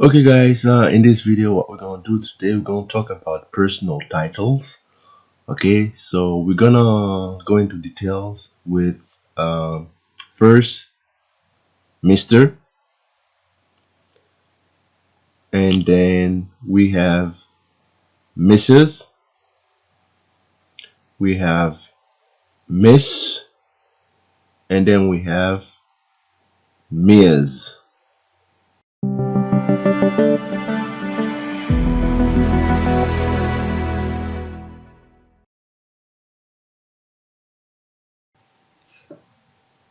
Okay guys, in this video what we're gonna do today, we're gonna talk about personal titles. Okay, so we're gonna go into details with first Mr. and then we have Mrs. We have Miss, and then we have Ms.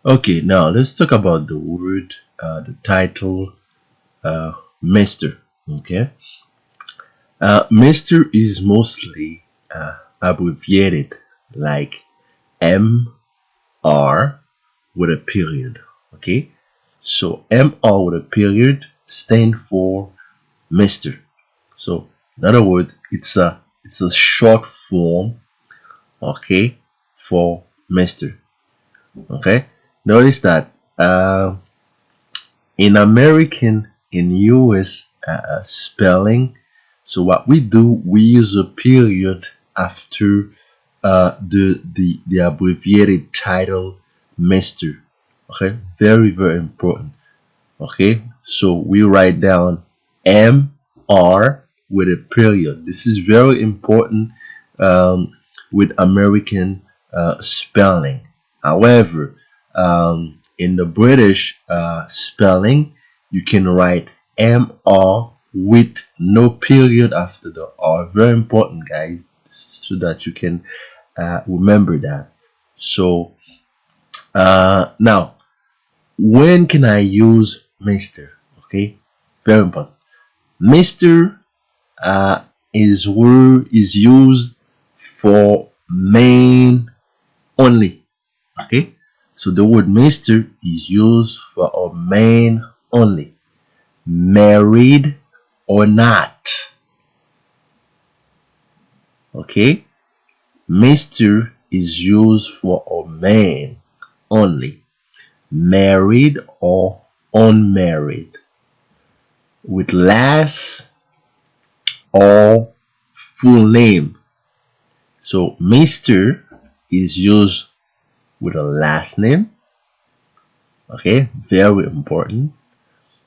Okay, now let's talk about the word, the title, Mr. Okay, Mr. is mostly abbreviated like MR with a period. Okay, so MR with a period stand for Mr. So in other words, it's a short form, okay, for Mr. Okay, notice that in American, in US spelling, so what we do, we use a period after the abbreviated title Mr. Okay, very important. Okay, so we write down MR with a period. This is very important with American spelling. However, in the British spelling, you can write MR with no period after the R. Very important, guys, so that you can remember that. So now, when can I use Mr.? Okay, very important. Mr. Is used for men only. Okay, so the word Mr. is used for a man only, married or not. Okay, Mr. is used for a man only, married or unmarried, with last or full name. So Mr. is used with a last name, okay, very important,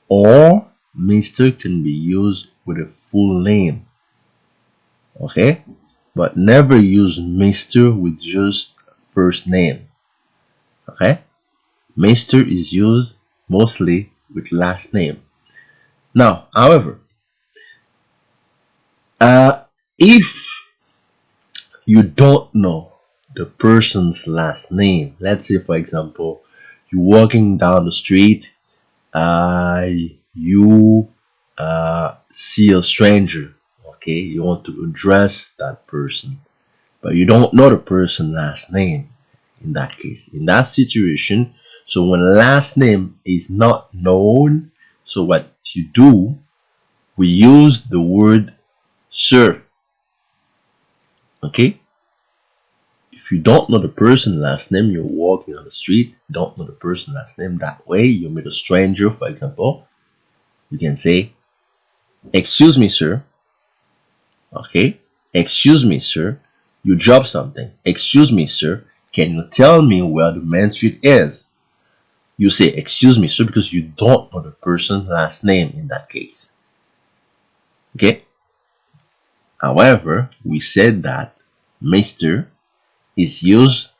or Mr. can be used with a full name, okay, but never use Mr. with just first name. Okay, Mr. is used mostly with last name. Now, however, if you don't know the person's last name, let's say for example, you're walking down the street, you see a stranger, okay, you want to address that person, but you don't know the person's last name. In that case, in that situation, so when last name is not known, so what you do, we use the word sir. Okay, if you don't know the person's last name, you're walking on the street, don't know the person's last name, that way you meet a stranger, for example, you can say, excuse me sir. Okay, excuse me sir, you dropped something. Excuse me sir, can you tell me where the main street is? You say excuse me sir because you don't know the person's last name in that case. Okay, however, we said that Mr. is used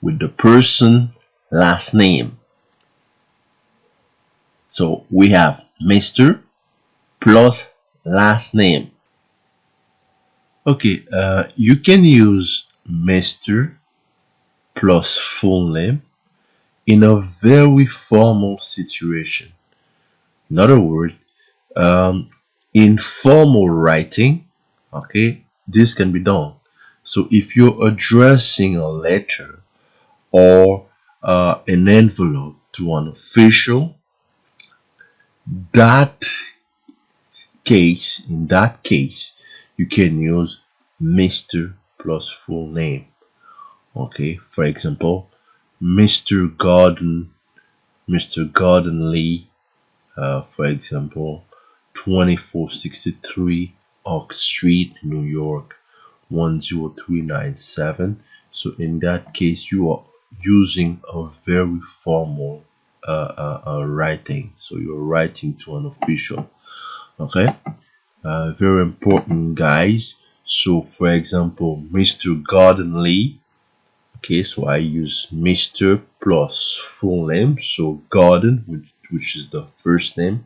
with the person last name. So we have Mr. plus last name. Okay, you can use Mr. plus full name in a very formal situation. In other words, in formal writing, okay, this can be done. So if you're addressing a letter or an envelope to an official, in that case, you can use Mr. plus full name. Okay, for example, Mr. Gordon, Mr. Gordon Lee, For example, 2463 Oak Street, New York 10397. So in that case, you are using a very formal writing. So you're writing to an official. Okay, very important, guys. So for example, Mr. Gordon Lee. Okay, so I use Mr. plus full name. So Gordon, which is the first name,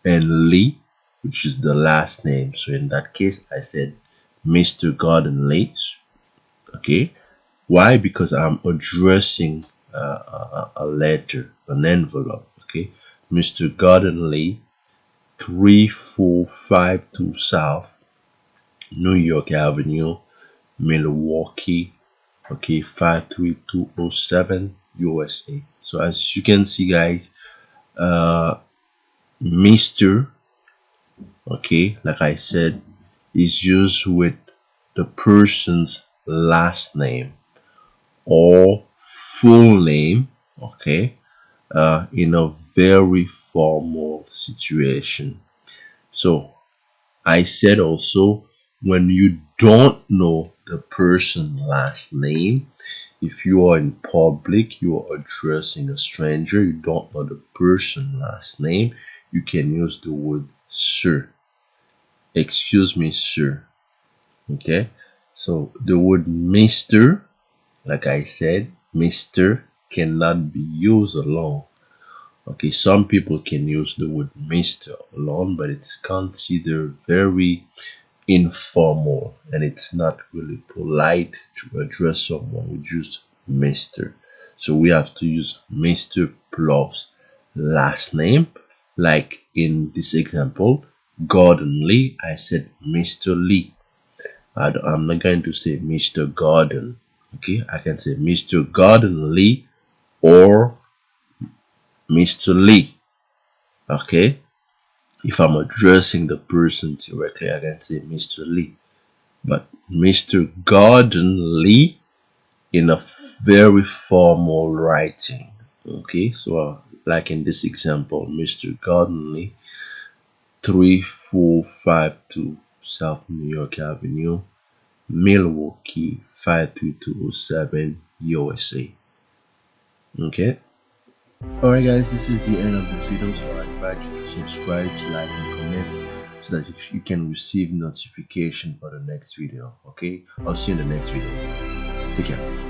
and Lee, which is the last name. So in that case, I said Mr. Gordon Lee. Okay, why? Because I'm addressing a letter, an envelope. Okay, Mr. Gordon Lee, 3452 South New York Avenue, Milwaukee. Okay, 53207 USA. So as you can see, guys, Mr. Okay, like I said, is used with the person's last name or full name. Okay, in a very formal situation. So I said also, when you don't know the person's last name, if you are in public, you are addressing a stranger, you don't know the person's last name, you can use the word sir. Excuse me, sir. Okay, so the word Mr., like I said, Mr. cannot be used alone. Okay, some people can use the word Mr. alone, but it's considered very informal and it's not really polite to address someone with just Mr. So we have to use Mr. plus last name. Like in this example, Gordon Lee, I said Mr. Lee. I'm not going to say Mr. Gordon. Okay, I can say Mr. Gordon Lee or Mr. Lee. Okay, if I'm addressing the person directly, I can say Mr. Lee. But Mr. Gordon Lee in a very formal writing. Okay, so like in this example, Mr. Gordon Lee, 3452 South New York Avenue, Milwaukee 53207 USA. Okay. Alright guys, this is the end of this video, so I invite you to subscribe, like and comment so that you can receive notification for the next video. Okay, I'll see you in the next video. Take care.